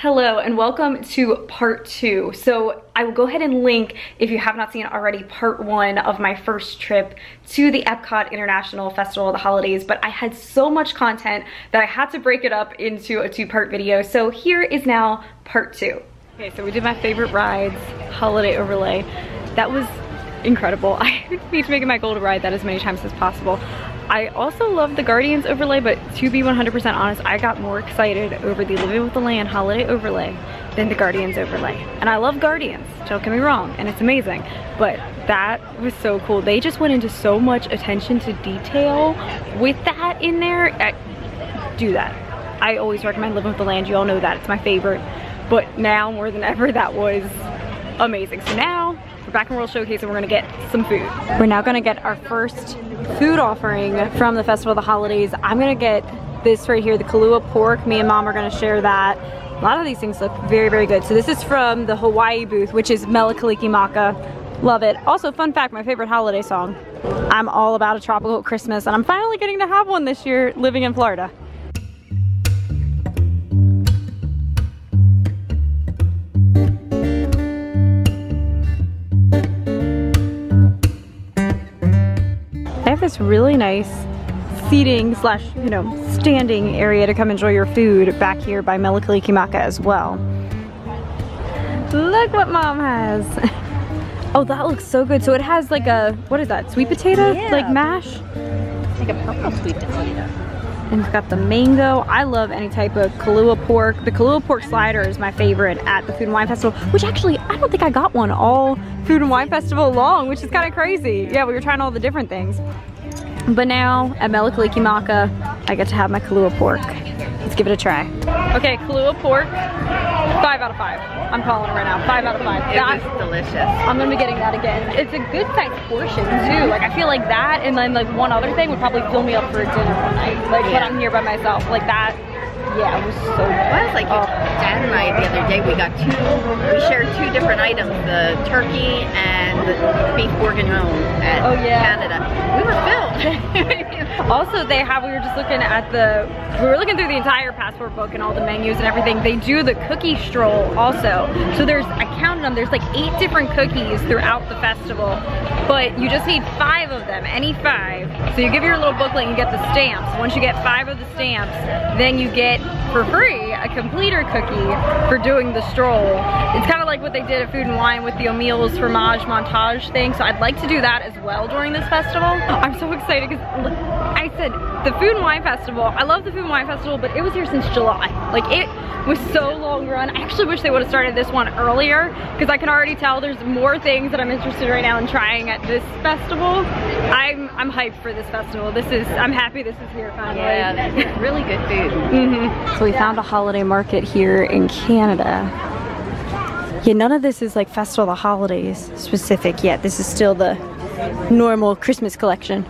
Hello and welcome to part 2. So I will go ahead and link, if you have not seen already, part 1 of my first trip to the Epcot International Festival of the Holidays, but I had so much content that I had to break it up into a 2-part video. So here is now part 2. Okay, so we did my favorite rides, holiday overlay. That was incredible. I need to make it my goal to ride that as many times as possible. I also love the Guardians overlay, but to be 100% honest, I got more excited over the Living with the Land holiday overlay than the Guardians overlay. And I love Guardians, don't get me wrong, and it's amazing, but that was so cool. They just went into so much attention to detail with that in there. Do that. I always recommend Living with the Land, you all know that, it's my favorite. But now, more than ever, that was amazing. So now, we're back in World Showcase and we're gonna get some food. We're now gonna get our first food offering from the Festival of the Holidays. I'm gonna get this right here, the Kahlua pork. Me and Mom are gonna share that. A lot of these things look very, very good. So this is from the Hawaii booth, which is Mele Kalikimaka. Love it. Also, fun fact, my favorite holiday song. I'm all about a tropical Christmas, and I'm finally getting to have one this year living in Florida. They have this really nice seating slash, standing area to come enjoy your food back here by Mele Kalikimaka as well. Look what Mom has. Oh, that looks so good. So it has like a, what is that, sweet potato? Yeah. Like mash? It's like a purple sweet potato. And it's got the mango. I love any type of Kahlua pork. The Kahlua pork slider is my favorite at the Food and Wine Festival, which actually, I don't think I got one all Food and Wine Festival long, which is kind of crazy. Yeah, we were trying all the different things. But now, at Mele Kalikimaka, I get to have my Kahlua pork. Let's give it a try. Okay, Kahlua pork, 5 out of 5. I'm calling it right now, 5 out of 5. It was delicious. I'm gonna be getting that again. It's a good sized portion too. Like I feel like that and then like one other thing would probably fill me up for a dinner one night. Like when I'm here by myself, like that. Yeah, it was so good. Well, it's like Dad and I the other day, we shared 2 different items, the turkey and the beef bourguignon at Canada. We were filled. Also, we were just looking at we were looking through the entire passport book and all the menus and everything. They do the cookie stroll also. So I counted them, there's like 8 different cookies throughout the festival, but you just need 5 of them, any 5. So you give your little booklet and you get the stamps. Once you get 5 of the stamps, then you get for free a completer cookie for doing the stroll. It's kind of like what they did at Food and Wine with the O'Meal's fromage montage thing, so I'd like to do that as well during this festival. I'm so excited because I said the Food and Wine Festival, I love the Food and Wine Festival, but it was here since July. Like it was so long run. I actually wish they would have started this one earlier because I can already tell there's more things that I'm interested right now in trying at this festival. I'm hyped for this festival. I'm happy this is here finally. Yeah, that's really good food. So we found a holiday market here in Canada. Yeah, none of this is like Festival of the Holidays specific yet. This is still the normal Christmas collection.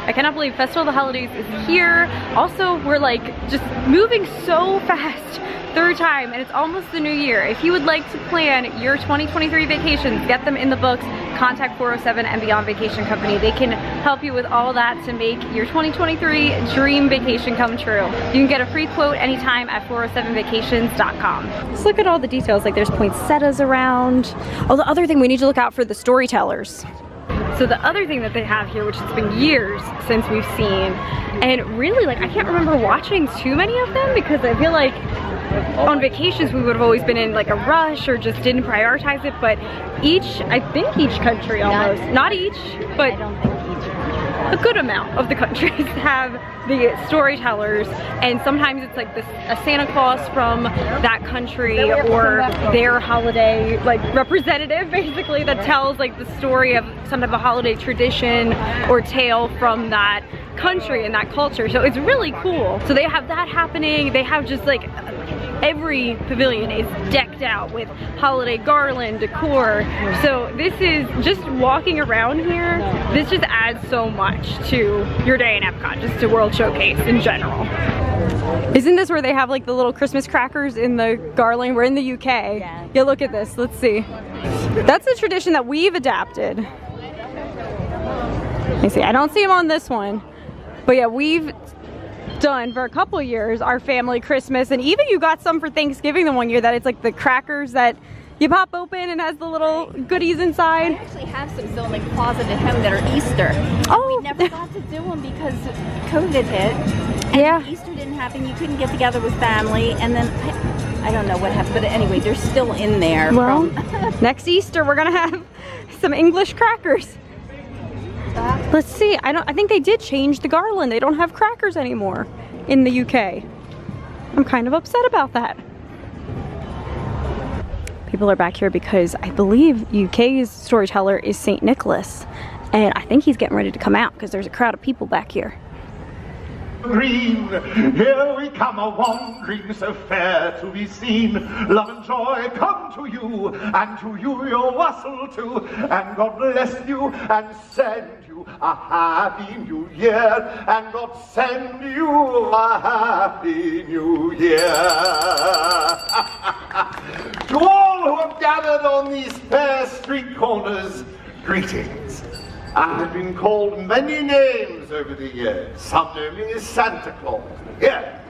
I cannot believe Festival of the Holidays is here. Also, we're like just moving so fast through time and it's almost the new year. If you would like to plan your 2023 vacations, get them in the books, contact 407 and Beyond Vacation Company. They can help you with all that to make your 2023 dream vacation come true. You can get a free quote anytime at 407vacations.com. Let's look at all the details, like there's poinsettias around. Oh, the other thing, we need to look out for the storytellers. So the other thing that they have here, which has been years since we've seen, and really like I can't remember watching too many of them because I feel like on vacations we would have always been in like a rush or just didn't prioritize it, but I think each country almost, not each, but a good amount of the countries have the storytellers, and sometimes it's like a Santa Claus from that country or their holiday like representative basically that tells like the story of some type of holiday tradition or tale from that country and that culture. So it's really cool. So they have that happening. They have just like every pavilion is decked out with holiday garland, decor. So this is just walking around here, this just adds so much to your day in Epcot, just to World Showcase in general. Isn't this where they have like the little Christmas crackers in the garland? We're in the UK. Yeah, look at this, let's see. That's a tradition that we've adapted. Let me see, I don't see them on this one. But yeah, we've done for a couple years, our family Christmas, and even you got some for Thanksgiving the one year that it's like the crackers that you pop open and has the little goodies inside. I actually have some still in the closet at home that are Easter. Oh! We never got to do them because COVID hit. And yeah. Easter didn't happen. You couldn't get together with family. And then, I don't know what happened. But anyway, they're still in there. Well, next Easter we're going to have some English crackers. Let's see. I think they did change the garland. They don't have crackers anymore in the UK. I'm kind of upset about that. People are back here because I believe UK's storyteller is St. Nicholas, and I think he's getting ready to come out because there's a crowd of people back here. Green, here we come a-wandering, so fair to be seen. Love and joy come to you, and to you your wassail too. And God bless you and send you a happy new year. And God send you a happy new year. To all who have gathered on these fair street corners, greetings. I have been called many names over the years. Some know me as Santa Claus. Here,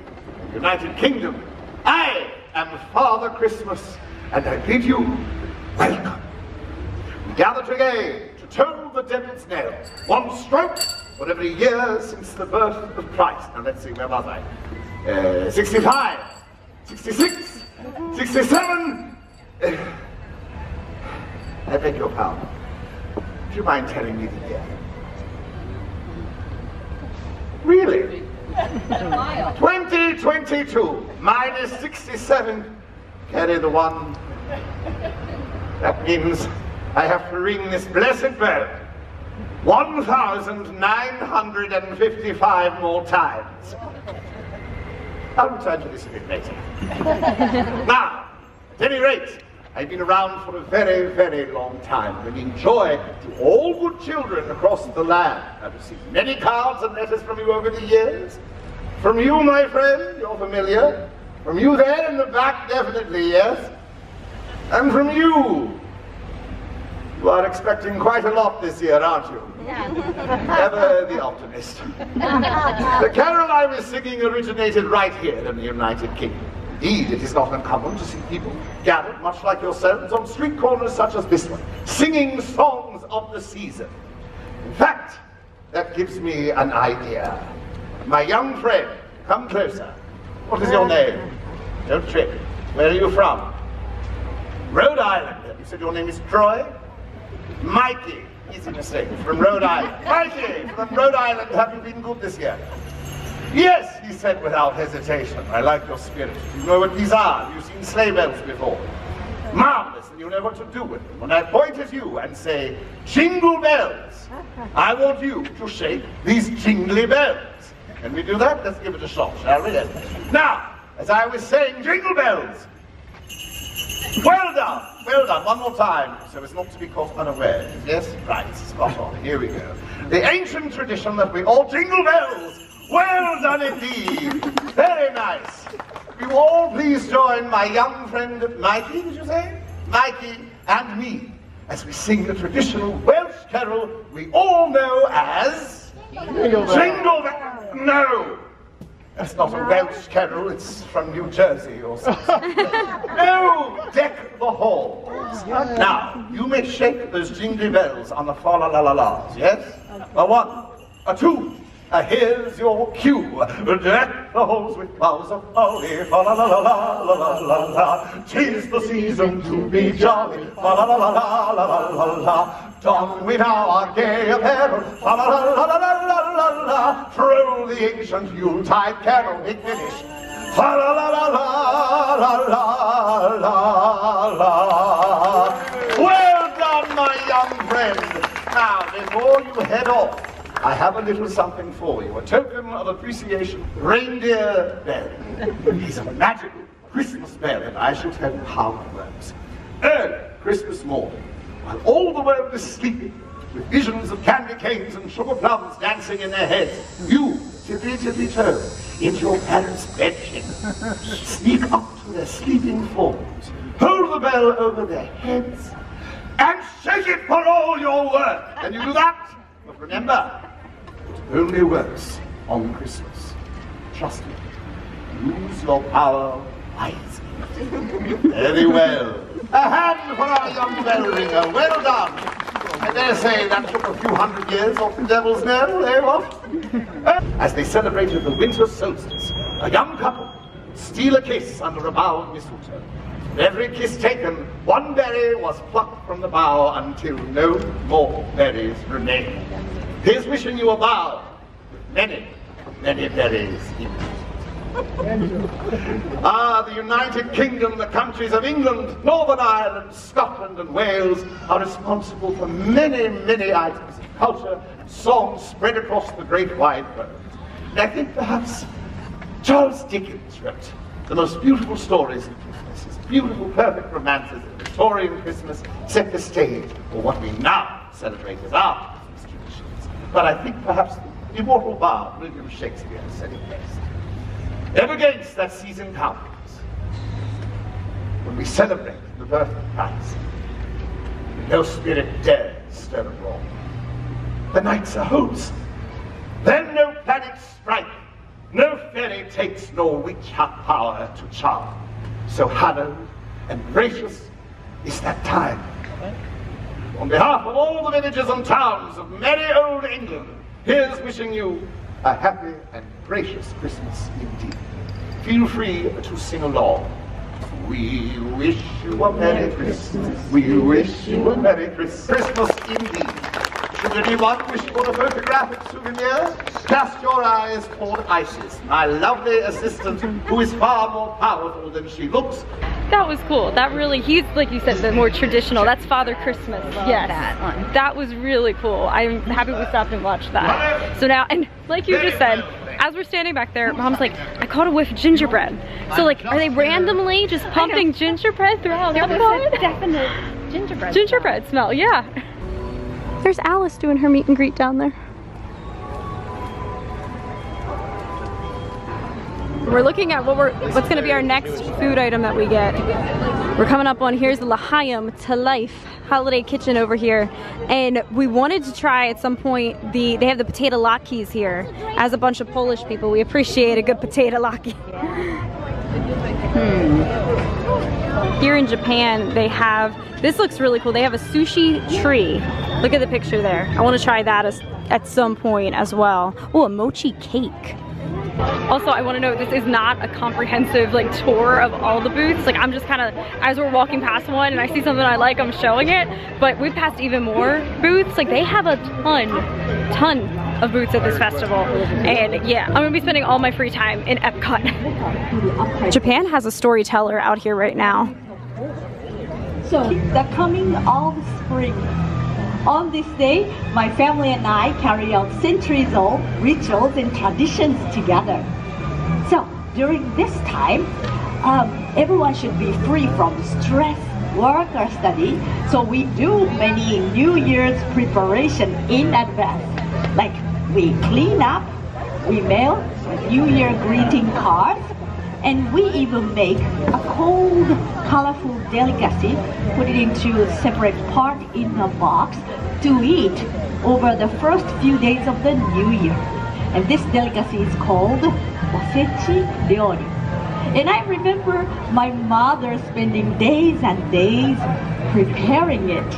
in the United Kingdom, I am Father Christmas, and I bid you welcome. We gather today to toll the devil's knell, one stroke for every year since the birth of Christ. Now let's see, where was I? 65, 66, 67. I beg your pardon. Do you mind telling me the year? Really? 2022 minus 67. Carry the 1. That means I have to ring this blessed bell 1,955 more times. I'll return to this a bit later. Now, at any rate, I've been around for a very, very long time, bringing joy to all good children across the land. I've received many cards and letters from you over the years. From you, my friend, you're familiar. From you there in the back, definitely, yes. And from you. You are expecting quite a lot this year, aren't you? Ever the optimist. The carol I was singing originated right here in the United Kingdom. Indeed, it is not uncommon to see people gathered, much like yourselves, on street corners such as this one, singing songs of the season. In fact, that gives me an idea. My young friend, come closer. What is your name? Don't trip. Where are you from? Rhode Island. You said your name is Troy? Mikey. Easy mistake. From Rhode Island. Mikey, from Rhode Island, have you been good this year? Yes, he said without hesitation. I like your spirit. You know what these are. You've seen sleigh bells before. Marvelous, and you know what to do with them. When I point at you and say, jingle bells, I want you to shake these jingly bells. Can we do that? Let's give it a shot, shall we? Yes. Now, as I was saying, jingle bells. Well done, well done. One more time, so as not to be caught unawares. Yes? Right, spot on. Here we go. The ancient tradition that we all jingle bells. Well done indeed. Very nice. You all please join my young friend Mikey, did you say? Mikey and me, as we sing the traditional Welsh carol we all know as Jingle Bell. No, that's not a Welsh carol, it's from New Jersey or something. No, Deck the Halls. Now, you may shake those jingly bells on the fa-la-la-la-las, yes? A 1, a 2. Here's your cue. Deck the halls with boughs of holly. Fa la la la la la la la la. 'Tis the season to be jolly. Fa la la la la la la la la. Don we now our gay apparel. Fa la la la la la la la. Throw the ancient Yuletide carol. We finish. Fa la la la la la la la la. Well done, my young friend. Now, before you head off, I have a little something for you, a token of appreciation. Reindeer bell. He's a magical Christmas bell, and I shall tell you how it works. Early Christmas morning, while all the world is sleeping, with visions of candy canes and sugar plums dancing in their heads, you, tippy-tippy-toe, into your parents' bedchamber, sneak up to their sleeping forms, hold the bell over their heads, and shake it for all your worth. Can you do that? But remember, it only works on Christmas. trust me. Use your power wisely. Very well. A hand for our young bell ringer. Well done. I dare say that took a few hundred years off the devil's knell, eh, what? As they celebrated the winter solstice, a young couple would steal a kiss under a bough of mistletoe. For every kiss taken, one berry was plucked from the bough until no more berries remained. Here's wishing you a bough with many, many berries in it. The United Kingdom, the countries of England, Northern Ireland, Scotland and Wales are responsible for many, many items of culture and song spread across the great wide world. And I think perhaps Charles Dickens wrote the most beautiful stories of Christmas. His beautiful, perfect romances of Victorian Christmas set the stage for what we now celebrate as our Christmas traditions. But I think perhaps the immortal bard William Shakespeare said it best. Ever against that season comes, when we celebrate the birth of Christ, no spirit dares stir abroad. The nights are wholesome, then no planets strike, no fairy takes nor witch hath power to charm. So hallowed and gracious is that time. On behalf of all the villages and towns of merry old England, here's wishing you a happy and gracious Christmas indeed. Feel free to sing along. We wish you a Merry Christmas. We wish you a Merry Christmas indeed. Should anyone wish for a photographic souvenir, cast your eyes toward Isis, my lovely assistant, who is far more powerful than she looks. That was cool. That really, he's, like you said, the more traditional. That's Father Christmas. Yes. That one. That was really cool. I'm happy we stopped and watched that. So now, and like you just said, as we're standing back there, Mom's like, I caught a whiff of gingerbread. So like, are they randomly just pumping gingerbread throughout Epcot? There was a definite gingerbread smell, yeah. There's Alice doing her meet and greet down there. We're looking at what's gonna be our next food item that we get. We're coming up on, here's the L'Chaim to Life holiday kitchen over here. And we wanted to try at some point, they have the potato latkes here. As a bunch of Polish people, we appreciate a good potato latke. Here in Japan, they have, this looks really cool. They have a sushi tree. Look at the picture there. I want to try that at some point as well. Oh, a mochi cake. Also, I want to note this is not a comprehensive like tour of all the booths. Like I'm just kind of, as we're walking past one and I see something I like, I'm showing it. But we've passed even more booths. Like they have a ton of booths at this festival. And yeah, I'm gonna be spending all my free time in Epcot. Japan has a storyteller out here right now. So the coming of spring. On this day, my family and I carry out centuries-old rituals and traditions together. So during this time, everyone should be free from stress, work, or study. So we do many New Year's preparation in advance. Like we clean up, we mail New Year greeting cards, and we even make a cold, colorful delicacy, put it into a separate part in a box to eat over the first few days of the new year. And this delicacy is called osechi ryori. And I remember my mother spending days and days preparing it.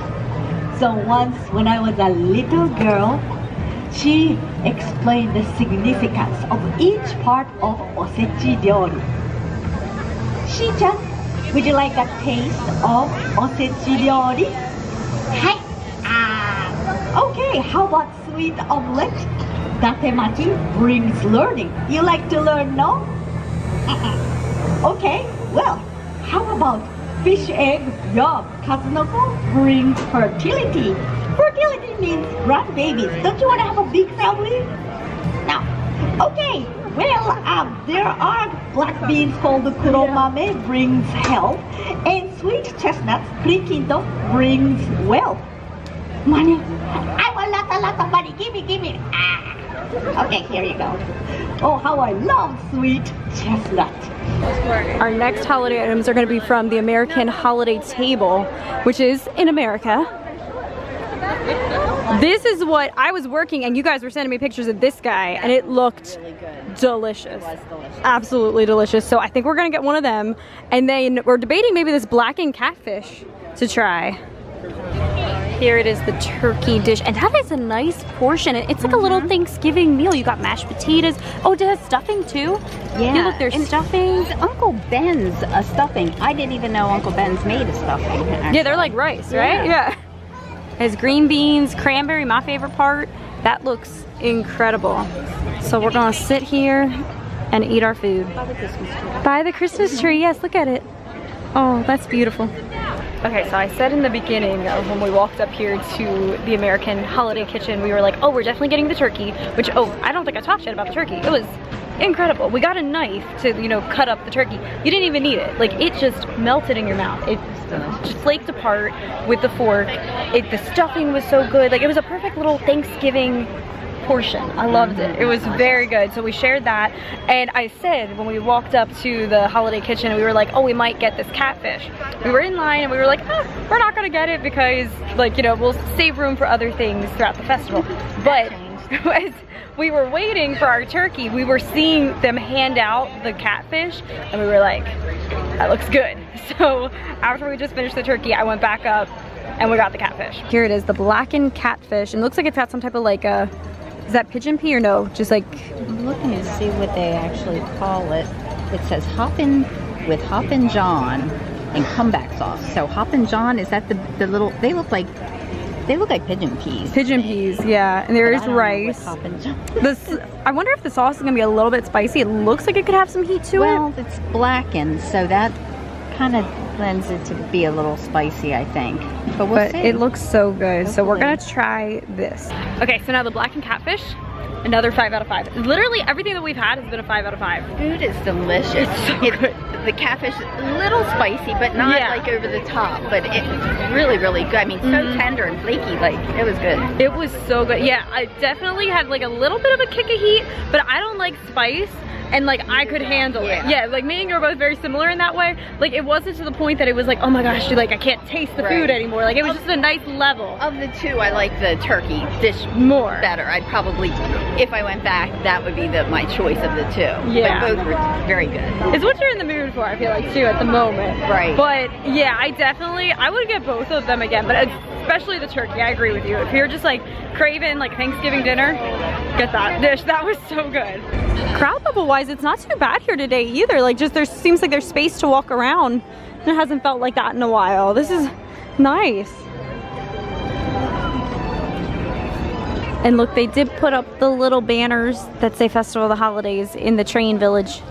So once when I was a little girl, she explained the significance of each part of osechi ryori. Shi-chan, would you like a taste of osechi ryori? Hai! Okay, how about sweet omelette? Datemachi brings learning. You like to learn, no? Okay, well, how about fish egg yum? Kazunoko brings fertility. Fertility means grandbabies. Don't you want to have a big family? No. Okay, well, there are black beans called kuromame, brings health, and sweet chestnuts, krikinto, brings wealth. Money? I want lots of money. Give me. Okay, here you go. Oh, how I love sweet chestnut. Our next holiday items are going to be from the American Holiday Table, which is in America. This is what I was working, and you guys were sending me pictures of this guy, and it looked really good. delicious. It was delicious. Absolutely delicious. So I think we're gonna get one of them, and then we're debating maybe this blackened catfish to try. Here it is, the turkey dish, and that is a nice portion. It's like a little Thanksgiving meal. You got mashed potatoes. Oh, it has stuffing too? Yeah. Look, there's stuffing. Uncle Ben's stuffing. I didn't even know Uncle Ben's made a stuffing. Actually. Yeah, they're like rice, right? Yeah. It has green beans, cranberry, my favorite part. That looks incredible. So we're gonna sit here and eat our food. By the Christmas tree. By the Christmas tree, yes, look at it. Oh, that's beautiful. Okay, so I said in the beginning when we walked up here to the American Holiday Kitchen, we were like, oh, we're definitely getting the turkey, which, oh, I don't think I talked yet about the turkey. It was incredible. We got a knife to, you know, cut up the turkey. You didn't even need it. Like, it just melted in your mouth. It just flaked apart with the fork. The stuffing was so good. Like, it was a perfect little Thanksgiving portion. I loved it. It was very good. So we shared that, and I said when we walked up to the holiday kitchen, we were like, oh, we might get this catfish. We were in line and we were like, we're not gonna get it because, like, you know, we'll save room for other things throughout the festival. But as we were waiting for our turkey, we were seeing them hand out the catfish, and we were like, that looks good. So after we just finished the turkey, I went back up and we got the catfish. Here it is, the blackened catfish, and it looks like it's got some type of like a, is that pigeon pea or no? Just like, I'm looking to see what they actually call it. It says Hoppin' with Hoppin' John and comeback sauce. So Hoppin' John, is that the little, they look like pigeon peas. Pigeon peas, yeah. And there is rice. This, I wonder if the sauce is gonna be a little bit spicy. It looks like it could have some heat to it. Well, it's blackened, so that kind of lends it to be a little spicy, I think. But we'll see. It looks so good. So we're gonna try this. Okay, so now the blackened catfish, another 5 out of 5. Literally everything that we've had has been a 5 out of 5. Food is delicious. It's so good. The catfish is a little spicy, but not like over the top. But it's really, really good. I mean, so tender and flaky. Like, it was good. It was so good. Yeah, I definitely had like a little bit of a kick of heat, but I don't like spice. And like, I could handle it. Yeah, like me and you are both very similar in that way. Like, it wasn't to the point that it was like, oh my gosh, like I can't taste the food anymore. Like, it was just a nice level. Of the two, I like the turkey dish more better. I'd probably, if I went back, that would be my choice of the two. Yeah. But both were very good. It's what you're in the mood for, I feel like, too, at the moment. Right. But yeah, I would get both of them again, but especially the turkey. I agree with you. If you're just like craving like Thanksgiving dinner, get that dish. That was so good. Crowd level wise, it's not too bad here today either. Like, just there seems like there's space to walk around. It hasn't felt like that in a while. This is nice. And look, they did put up the little banners that say Festival of the Holidays in the train village.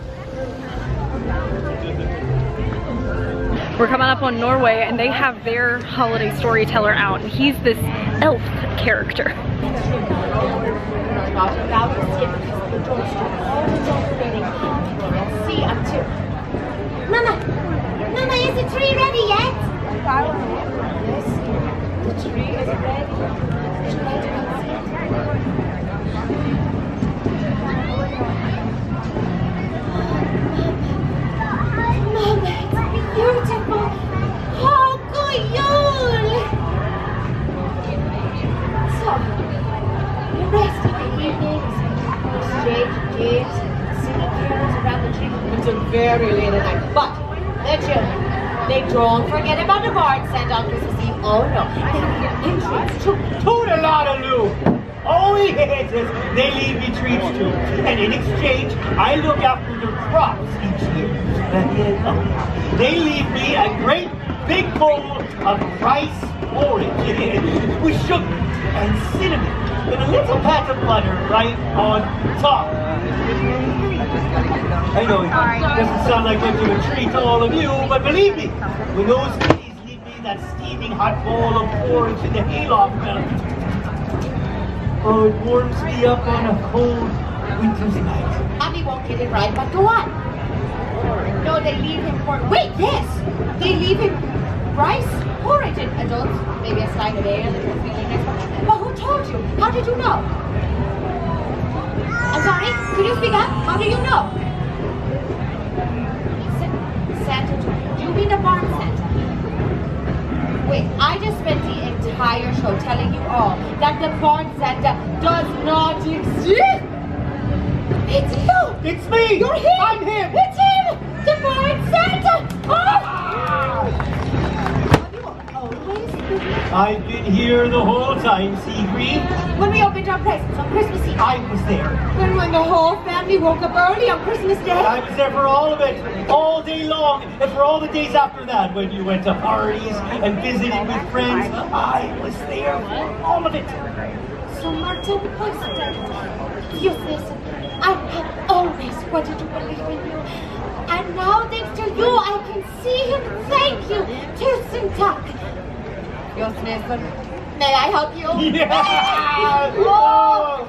We're coming up on Norway, and they have their holiday storyteller out, and he's this elf character. Mama, is the tree ready yet? Yes, the tree is ready. Mama, it's beautiful. Oh, good Yule. So, the rest of the evening is exchange gifts, singing carols around the tree until very late at night. But the children, they don't forget about the barn stand on Christmas Eve. Oh no, they hear intrigues too. Toodaloo! Oh yes, they leave me treats too. And in exchange, I look after their crops each year. They leave me a great big bowl of rice porridge with sugar and cinnamon and a little pat of butter right on top. I know it doesn't sound like much of a treat to all of you, but believe me, when those kitties leave me that steaming hot bowl of porridge in the hayloft, oh, it warms me up on a cold winter's night. Mommy won't get it right, but go on. No, they leave him for, wait, yes! They leave him rice porridge and adults, maybe a side of ale and a feeling next one. But who told you? How did you know? I'm sorry, could you speak up? How do you know? Santa, you mean the barn Santa? Wait, I just spent the entire entire show telling you all that the Barn Santa does not exist. It's you. It's me. You're him. I'm him. It's him. The Barn Santa. Oh. Have you always been here? I've been here the whole time, Seagreen. When we opened our presents on Christmas Eve. I was there. When the whole family woke up early on Christmas Day. I was there for all of it, all day long, and for all the days after that, when you went to parties and visited with friends, I was there for all of it. So Martin, useless. I have always wanted to believe in you. And now, thanks to you, I can see him. Thank you. Tusen tack. Useless. May I help you? Yeah! Oh!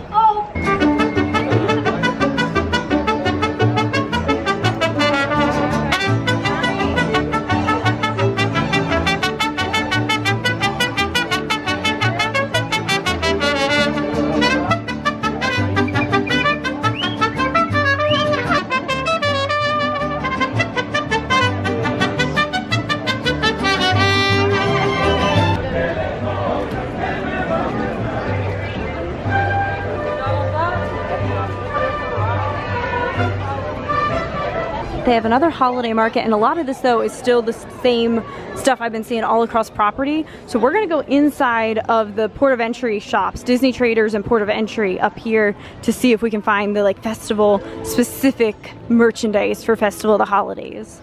They have another holiday market, and a lot of this though is still the same stuff I've been seeing all across property. So we're gonna go inside of the port of entry shops, Disney Traders and port of entry up here, to see if we can find the like festival specific merchandise for Festival of the Holidays.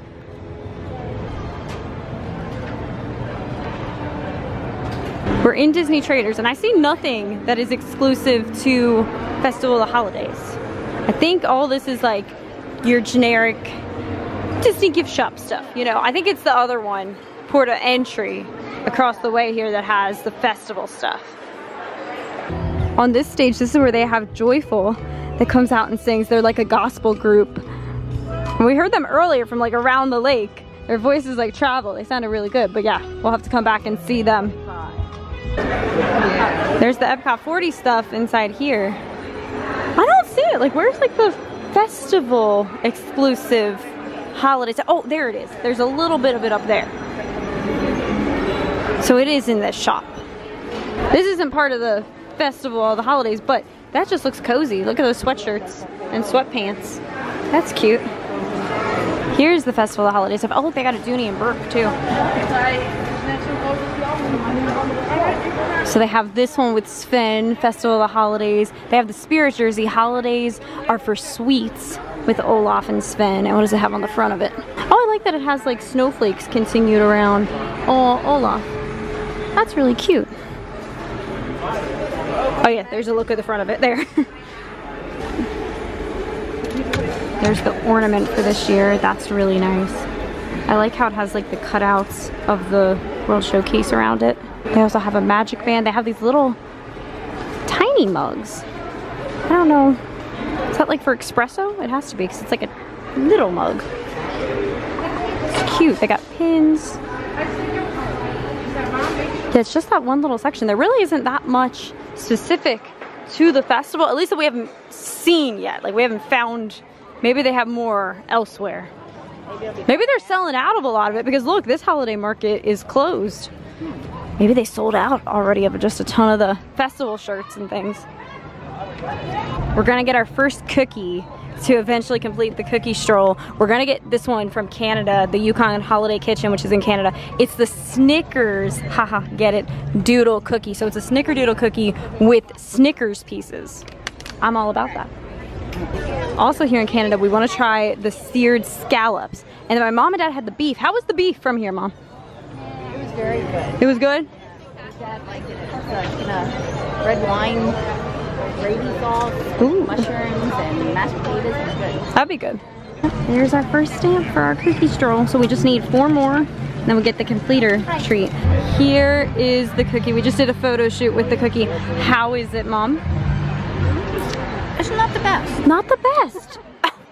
We're in Disney Traders and I see nothing that is exclusive to Festival of the Holidays. I think all this is like your generic Disney gift shop stuff, you know. I think it's the other one, port of entry, across the way here that has the festival stuff. On this stage, this is where they have Joyful that comes out and sings. They're like a gospel group. And we heard them earlier from like around the lake. Their voices like travel. They sounded really good, but yeah, we'll have to come back and see them. There's the Epcot 40 stuff inside here. I don't see it. Like, where's like the festival exclusive holidays? Oh, there it is. There's a little bit of it up there. So it is in this shop. This isn't part of the Festival of the Holidays, but that just looks cozy. Look at those sweatshirts and sweatpants. That's cute. Here's the Festival of the Holidays stuff. Oh, look, they got a Dooney and Burke too. So they have this one with Sven, Festival of the Holidays. They have the Spirit jersey. Holidays are for sweets with Olaf and Sven. And what does it have on the front of it? Oh, I like that it has like snowflakes continued around Olaf. That's really cute. Oh yeah, there's a look at the front of it there. There's the ornament for this year. That's really nice. I like how it has like the cutouts of the World Showcase around it. They also have a magic band. They have these little tiny mugs. I don't know. Is that like for espresso? It has to be because it's like a little mug. It's cute. They got pins. Yeah, it's just that one little section. There really isn't that much specific to the festival, at least that we haven't seen yet. Like we haven't found, maybe they have more elsewhere. Maybe they're selling out of a lot of it because look, this holiday market is closed. Maybe they sold out already of just a ton of the festival shirts and things. We're gonna get our first cookie to eventually complete the cookie stroll. We're gonna get this one from Canada, the Yukon Holiday Kitchen, which is in Canada. It's the Snickers, haha, get it, doodle cookie. So it's a snickerdoodle cookie with Snickers pieces. I'm all about that. Also here in Canada, we wanna try the seared scallops. And then my mom and dad had the beef. How was the beef from here, Mom? It was very good. It was good? Dad liked it. It has a red wine, gravy sauce, Ooh. mushrooms, and mashed potatoes. It's good. That'd be good. There's our first stamp for our cookie stroll. So we just need 4 more, and then we get the completer treat. Here is the cookie. We just did a photo shoot with the cookie. How is it, Mom? It's not the best. Not the best.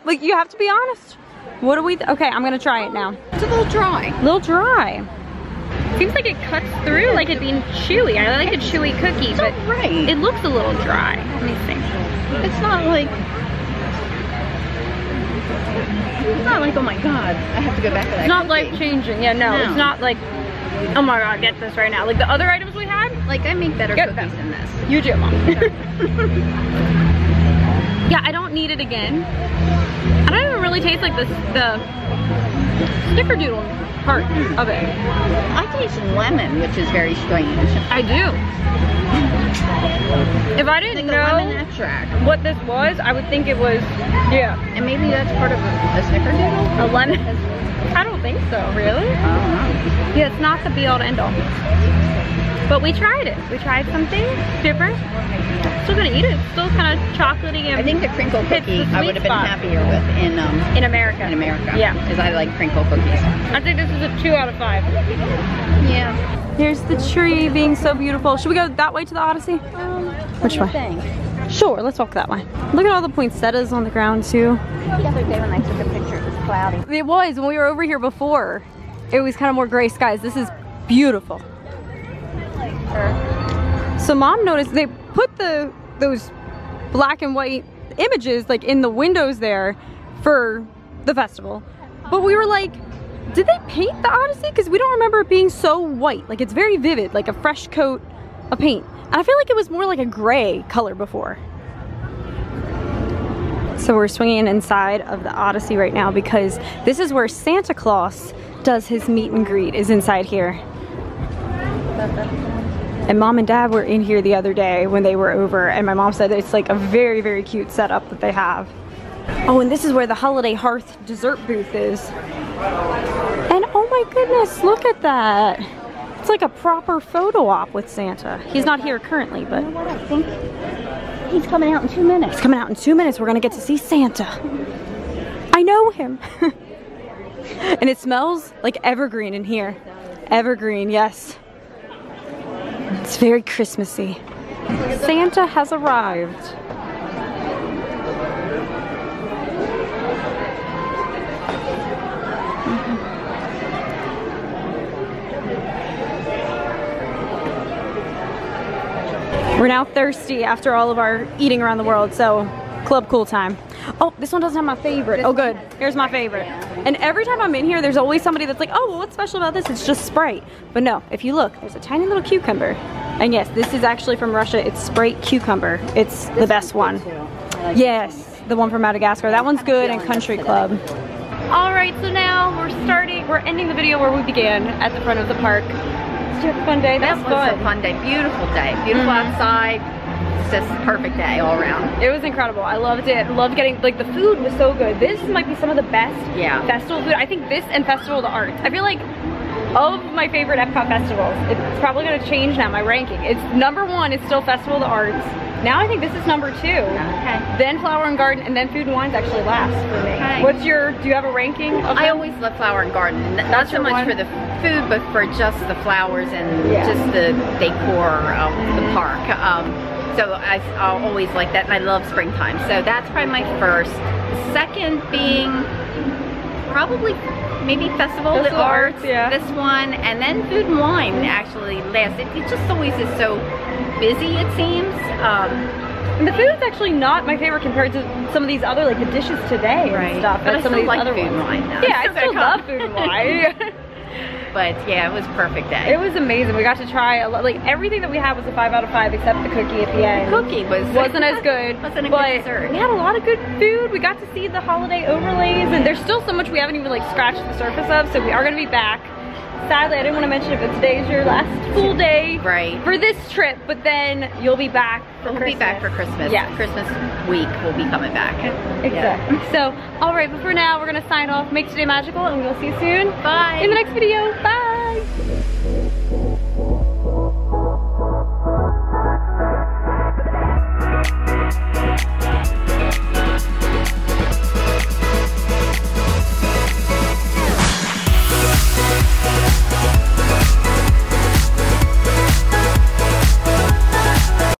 Like, you have to be honest. What do we, okay, I'm gonna try it now. It's a little dry. A little dry. Seems like it cuts through like it being chewy. I like a chewy cookie, but right. It looks a little dry. Let me think. It's not like, oh my god, I have to go back to that. It's not life changing. Yeah, no, it's not like Oh my god, get this right now. Like the other items we had, Like, I make better Get cookies them. than this. you do, Mom. Yeah, I don't need it again. I don't even really taste like the snickerdoodle part of it. I taste lemon, which is very strange. I do. If I didn't Like a lemon know extract. what this was, I would think it was, yeah, And maybe that's part of a snickerdoodle? a lemon. I don't think so, really. I don't know. Yeah, it's not the be all to end all. But we tried it. We tried something different. Still gonna eat it. It's still kind of chocolatey and I think the crinkle hits cookie the I sweet would have been spot. happier with in America. America. Yeah. Because I like crinkle cookies. I think this is a 2 out of 5. Yeah. Here's the tree being so beautiful. Should we go that way to the Odyssey? Which way? Sure, let's walk that way. Look at all the poinsettias on the ground too. The other day when I took a picture, it was cloudy. It was, when we were over here before, it was kind of more gray skies. This is beautiful. So Mom noticed they put those black and white images like in the windows there for the festival. But we were like, did they paint the Odyssey? Because we don't remember it being so white. Like it's very vivid, like a fresh coat of paint. And I feel like it was more like a gray color before. So we're swinging inside of the Odyssey right now because this is where Santa Claus does his meet and greet, is inside here. And Mom and Dad were in here the other day when they were over, and my mom said it's like a very, very cute setup that they have. Oh, and this is where the Holiday Hearth dessert booth is. And oh my goodness, look at that. It's like a proper photo op with Santa. He's not here currently, but You know what? I think he's coming out in 2 minutes. he's coming out in 2 minutes. We're gonna get to see Santa. I know him. And it smells like evergreen in here. Evergreen, yes. It's very Christmassy. Santa has arrived. We're now thirsty after all of our eating around the world, so Club Cool time. Oh, this one doesn't have my favorite. Oh good, here's my favorite. And every time I'm in here, there's always somebody that's like, oh, well, what's special about this? It's just Sprite. But no, if you look, there's a tiny little cucumber. And yes, this is actually from Russia. It's Sprite cucumber. It's the best one. Yes, the one from Madagascar. That one's good, and Country Club. All right, so now we're ending the video where we began, at the front of the park. Did you have a fun day? That was a fun day. Beautiful day. Beautiful outside. It's just a perfect day all around. It was incredible. I loved it. Loved getting, like, the food was so good. This might be some of the best festival food. I think this and Festival of the Arts. I feel like of my favorite Epcot festivals, it's probably going to change now, my ranking. It's #1 is still Festival of the Arts. Now I think this is #2. Okay. Then Flower and Garden, and then Food and Wine's actually last for me. Okay. What's your, do you have a ranking of I them? always love Flower and Garden. Not so your much one? for the food, but for just the flowers and just the decor of the park. So I'll always like that, and I love springtime. So that's probably my first. The second being probably maybe Festival of the Arts, this one, and then Food and Wine actually last. It just always is so busy, it seems. And the food's actually not my favorite compared to some of these other, like the dishes today and stuff. But I some still of these like other Food and ones. Wine now. Yeah, I still love Food and Wine. But yeah, it was a perfect day. It was amazing. We got to try a lot, like everything that we had was a 5 out of 5 except the cookie at the end. The cookie wasn't as good. Wasn't a but good dessert. We had a lot of good food. We got to see the holiday overlays, and there's still so much we haven't even like scratched the surface of. So we are going to be back. Sadly, I didn't want to mention it, but today is your last full day for this trip. But then you'll be back for Christmas. We'll be back for Christmas. Yeah. Christmas week we'll be coming back. Exactly. So, all right, but for now, we're going to sign off. Make today magical, and we'll see you soon. Bye. In the next video. Bye.